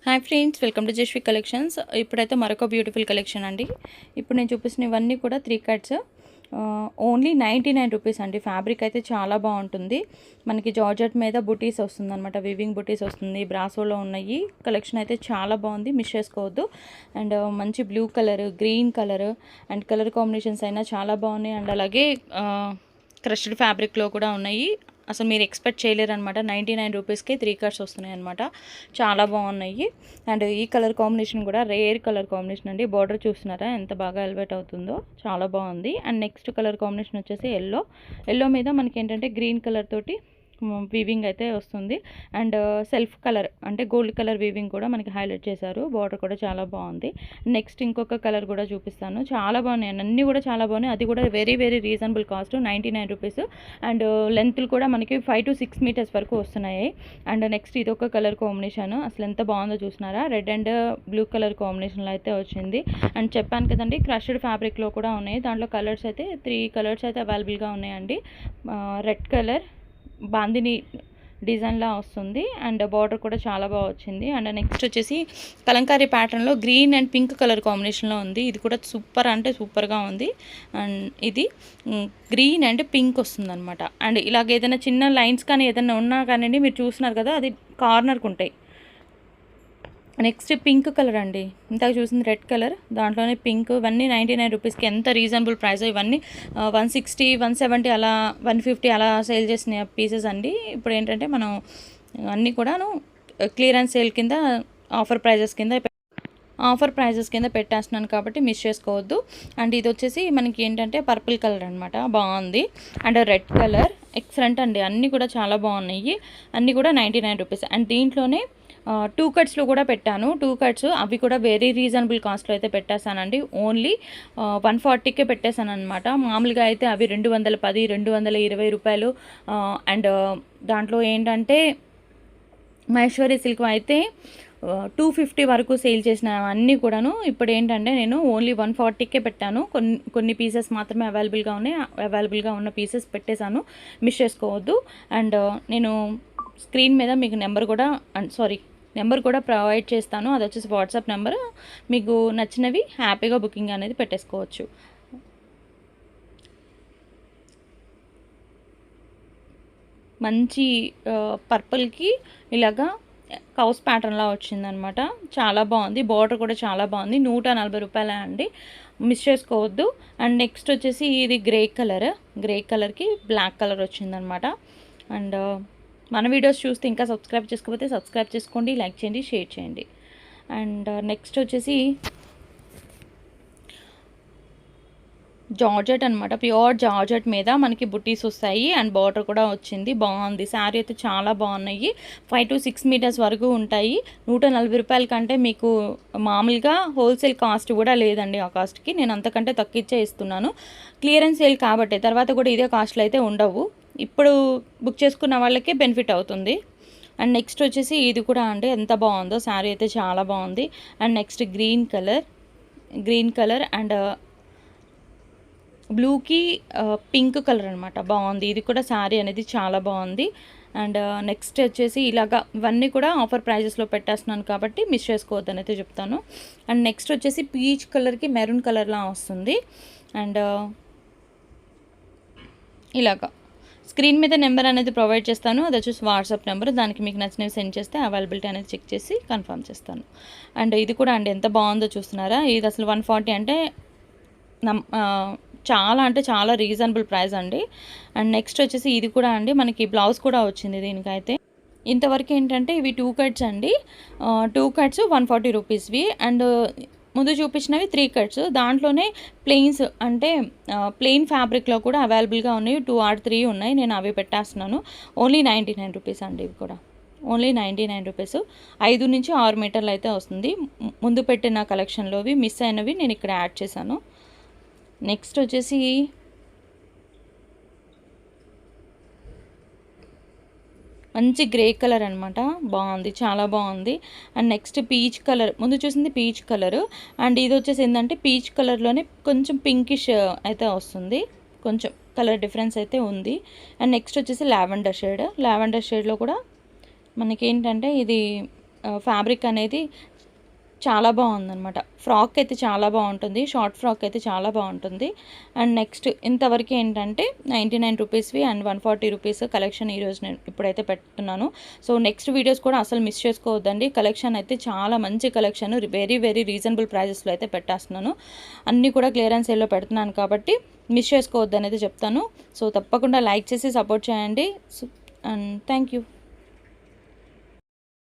Hi friends, welcome to Jasvi collections. ఇప్పుడైతే మరొక beautiful collection అండి. ఇప్పుడు నేను చూపిస్తున్న ఇవన్నీ కూడా 3 కట్స్ ఓన్లీ 99 రూపీస్ అండి. ఫ్యాబ్రిక్ అయితే చాలా బాగుంటుంది. మనకి జార్జెట్ మీద బుటీస్ వస్తుంది అనమాట, వివింగ్ బుటీస్ వస్తుంది. బ్రాసోలో ఉన్నాయి. కలెక్షన్ అయితే చాలా బాగుంది, మిస్ చేసుకోవద్దు. అండ్ మంచి blue colour, green colour and colour combinations అయినా చాలా బాగున్నాయి. అండ్ అలాగే క్రష్డ్ ఫ్యాబ్రిక్లో కూడా ఉన్నాయి. అసలు మీరు ఎక్స్పెక్ట్ చేయలేరు అనమాట. 99 రూపీస్కి 3 కట్స్ వస్తున్నాయి అనమాట. చాలా బాగున్నాయి. అండ్ ఈ కలర్ కాంబినేషన్ కూడా రేర్ కలర్ కాంబినేషన్ అండి. బార్డర్ చూస్తున్నారా ఎంత బాగా ఎలివేట్ అవుతుందో, చాలా బాగుంది. అండ్ నెక్స్ట్ కలర్ కాంబినేషన్ వచ్చేసి ఎల్లో మీద మనకి ఏంటంటే గ్రీన్ కలర్ తోటి వీవింగ్ అయితే వస్తుంది. అండ్ సెల్ఫ్ కలర్ అంటే గోల్డ్ కలర్ వీవింగ్ కూడా మనకి హైలైట్ చేశారు. బార్డర్ కూడా చాలా బాగుంది. నెక్స్ట్ ఇంకొక కలర్ కూడా చూపిస్తాను. చాలా బాగున్నాయి, అన్నీ కూడా చాలా బాగున్నాయి. అది కూడా very very reasonable cost, 99 rupees. And లెంత్లు కూడా మనకి 5 to 6 మీటర్స్ వరకు వస్తున్నాయి. అండ్ నెక్స్ట్ ఇది ఒక కలర్ కాంబినేషన్, అసలు ఎంత బాగుందో చూస్తున్నారా. రెడ్ అండ్ బ్లూ కలర్ కాంబినేషన్లో అయితే వచ్చింది. అండ్ చెప్పాను కదండి, క్రష్డ్ ఫ్యాబ్రిక్లో కూడా ఉన్నాయి. దాంట్లో కలర్స్ అయితే 3 కలర్స్ అయితే అవైలబుల్గా ఉన్నాయండి. రెడ్ కలర్ బాందిని డిజైన్లా వస్తుంది. అండ్ బార్డర్ కూడా చాలా బాగా వచ్చింది. అండ్ నెక్స్ట్ వచ్చేసి కలంకారీ ప్యాటర్న్లో గ్రీన్ అండ్ పింక్ కలర్ కాంబినేషన్లో ఉంది. ఇది కూడా సూపర్ అంటే సూపర్గా ఉంది. అండ్ ఇది గ్రీన్ అండ్ పింక్ వస్తుంది అనమాట. అండ్ ఇలాగ ఏదైనా చిన్న లైన్స్ కానీ ఏదైనా ఉన్నా కానీ మీరు చూస్తున్నారు కదా, అది కార్నర్కి ఉంటాయి. నెక్స్ట్ పింక్ కలర్ అండి, ఇంతకు చూసింది రెడ్ కలర్, దాంట్లోనే పింక్. ఇవన్నీ 99 రూపీస్కి ఎంత రీజనబుల్ ప్రైస్. ఇవన్నీ 160, 170 అలా 150 అలా సేల్ చేసిన పీసెస్ అండి. ఇప్పుడు ఏంటంటే మనం అన్నీ కూడాను క్లియరెన్స్ సేల్ కింద ఆఫర్ ప్రైజెస్ కింద పెట్టేస్తున్నాను కాబట్టి మిస్ చేసుకోవద్దు. అండ్ ఇది వచ్చేసి మనకి ఏంటంటే పర్పుల్ కలర్ అనమాట, బాగుంది. అండ్ రెడ్ కలర్ ఎక్సలెంట్ అండి. అన్నీ కూడా చాలా బాగున్నాయి. అన్నీ కూడా 99 రూపీస్. అండ్ దీంట్లోనే 2 కట్స్లో కూడా పెట్టాను. 2 కట్స్ అవి కూడా వెరీ రీజనబుల్ కాస్ట్లో అయితే పెట్టేశానండి. ఓన్లీ 140కే పెట్టేశాను అనమాట. మామూలుగా అయితే అవి 210, 220 రూపాయలు. అండ్ దాంట్లో ఏంటంటే మహేశ్వరి సిల్క్ అయితే 250 వరకు సేల్ చేసిన అన్నీ కూడాను ఇప్పుడు ఏంటంటే నేను ఓన్లీ 140కే పెట్టాను. కొన్ని పీసెస్ మాత్రమే అవైలబుల్గా ఉన్న పీసెస్ పెట్టేశాను, మిస్ చేసుకోవద్దు. అండ్ నేను స్క్రీన్ మీద మీకు నెంబర్ కూడా ప్రొవైడ్ చేస్తాను. అది వచ్చేసి వాట్సాప్ నెంబర్. మీకు నచ్చినవి హ్యాపీగా బుకింగ్ అనేది పెట్టేసుకోవచ్చు. మంచి పర్పుల్కి ఇలాగా కౌస్ ప్యాటర్న్లా వచ్చిందనమాట. చాలా బాగుంది. బార్డర్ కూడా చాలా బాగుంది. 140 రూపాయలే అండి, మిస్ చేసుకోవద్దు. అండ్ నెక్స్ట్ వచ్చేసి ఇది గ్రే కలర్కి బ్లాక్ కలర్ వచ్చిందనమాట. అండ్ మన వీడియోస్ చూస్తే ఇంకా సబ్స్క్రైబ్ చేసుకోకపోతే సబ్స్క్రైబ్ చేసుకోండి, లైక్ చేయండి, షేర్ చేయండి. అండ్ నెక్స్ట్ వచ్చేసి జార్జెట్ అనమాట, ప్యూర్ జార్జెట్ మీద మనకి బుటీస్ వస్తాయి. అండ్ బార్డర్ కూడా వచ్చింది, బాగుంది. శారీ అయితే చాలా బాగున్నాయి. 5 to 6 మీటర్స్ వరకు ఉంటాయి. 140 రూపాయల కంటే మీకు మామూలుగా హోల్సేల్ కాస్ట్ కూడా లేదండి. ఆ కాస్ట్కి నేను అంతకంటే తక్కువచ్చే ఇస్తున్నాను. క్లియరెన్స్ సేల్ కాబట్టి తర్వాత కూడా ఇదే కాస్ట్లు అయితే ఉండవు. ఇప్పుడు బుక్ చేసుకున్న వాళ్ళకే బెనిఫిట్ అవుతుంది. అండ్ నెక్స్ట్ వచ్చేసి ఇది కూడా అంటే ఎంత బాగుందో, శారీ అయితే చాలా బాగుంది. And next green colour and బ్లూకి పింక్ కలర్ అనమాట, బాగుంది. ఇది కూడా శారీ అనేది చాలా బాగుంది. అండ్ నెక్స్ట్ వచ్చేసి ఇలాగా ఇవన్నీ కూడా ఆఫర్ ప్రైజెస్లో పెట్టేస్తున్నాను కాబట్టి మిస్ చేసుకోవద్దని అయితే చెప్తాను. అండ్ నెక్స్ట్ వచ్చేసి పీచ్ కలర్కి మెరూన్ కలర్లా వస్తుంది. అండ్ ఇలాగా స్క్రీన్ మీద నెంబర్ అనేది ప్రొవైడ్ చేస్తాను. అది వచ్చేసి వాట్సాప్ నెంబర్. దానికి మీకు నచ్చినవి సెండ్ చేస్తే అవైలబిలిటీ అనేది చెక్ చేసి కన్ఫర్మ్ చేస్తాను. అండ్ ఇది కూడా అండి ఎంత బాగుందో చూస్తున్నారా. ఇది అసలు 140 అంటే చాలా అంటే చాలా రీజనబుల్ ప్రైస్ అండి. అండ్ నెక్స్ట్ వచ్చేసి ఇది కూడా అండి మనకి బ్లౌజ్ కూడా వచ్చింది దీనికైతే. ఇంతవరకు ఏంటంటే ఇవి 2 కట్స్ అండి. 2 కట్స్ 140 రూపీస్వి. అండ్ ముందు చూపించినవి 3 కట్స్. దాంట్లోనే ప్లెయిన్స్ అంటే ప్లెయిన్ ఫ్యాబ్రిక్లో కూడా అవైలబుల్గా ఉన్నాయి. 2 or 3 ఉన్నాయి. నేను అవి పెట్టేస్తున్నాను. ఓన్లీ 99 రూపీస్ అండి. ఇవి కూడా ఓన్లీ 99 రూపీస్. 5 నుంచి 6 మీటర్లు అయితే వస్తుంది. ముందు పెట్టిన కలెక్షన్లోవి మిస్ అయినవి నేను ఇక్కడ యాడ్ చేశాను. నెక్స్ట్ వచ్చేసి మంచి గ్రే కలర్ అనమాట, బాగుంది, చాలా బాగుంది. అండ్ నెక్స్ట్ పీచ్ కలర్, ముందు చూసింది పీచ్ కలర్. అండ్ ఇది వచ్చేసి ఏంటంటే పీచ్ కలర్లోనే కొంచెం పింకిష్ అయితే వస్తుంది, కొంచెం కలర్ డిఫరెన్స్ అయితే ఉంది. అండ్ నెక్స్ట్ వచ్చేసి లావెండర్ షేడ్లో కూడా మనకేంటంటే ఇది ఫ్యాబ్రిక్ అనేది చాలా బాగుందన్నమాట. ఫ్రాక్ అయితే చాలా బాగుంటుంది, షార్ట్ ఫ్రాక్ అయితే చాలా బాగుంటుంది. అండ్ నెక్స్ట్ ఇంతవరకు ఏంటంటే 99 రూపీస్వి అండ్ 140 రూపీస్ కలెక్షన్ ఈరోజు నేను ఇప్పుడైతే పెడుతున్నాను. సో నెక్స్ట్ వీడియోస్ కూడా అసలు మిస్ చేసుకోవద్దండి. కలెక్షన్ అయితే చాలా మంచి కలెక్షన్, వెరీ వెరీ రీజనబుల్ ప్రైజెస్లో అయితే పెట్టేస్తున్నాను. అన్నీ కూడా క్లియరెన్స్ సేల్లో పెడుతున్నాను కాబట్టి మిస్ చేసుకోవద్దు అనేది చెప్తాను. సో తప్పకుండా లైక్ చేసి సపోర్ట్ చేయండి. And thank you.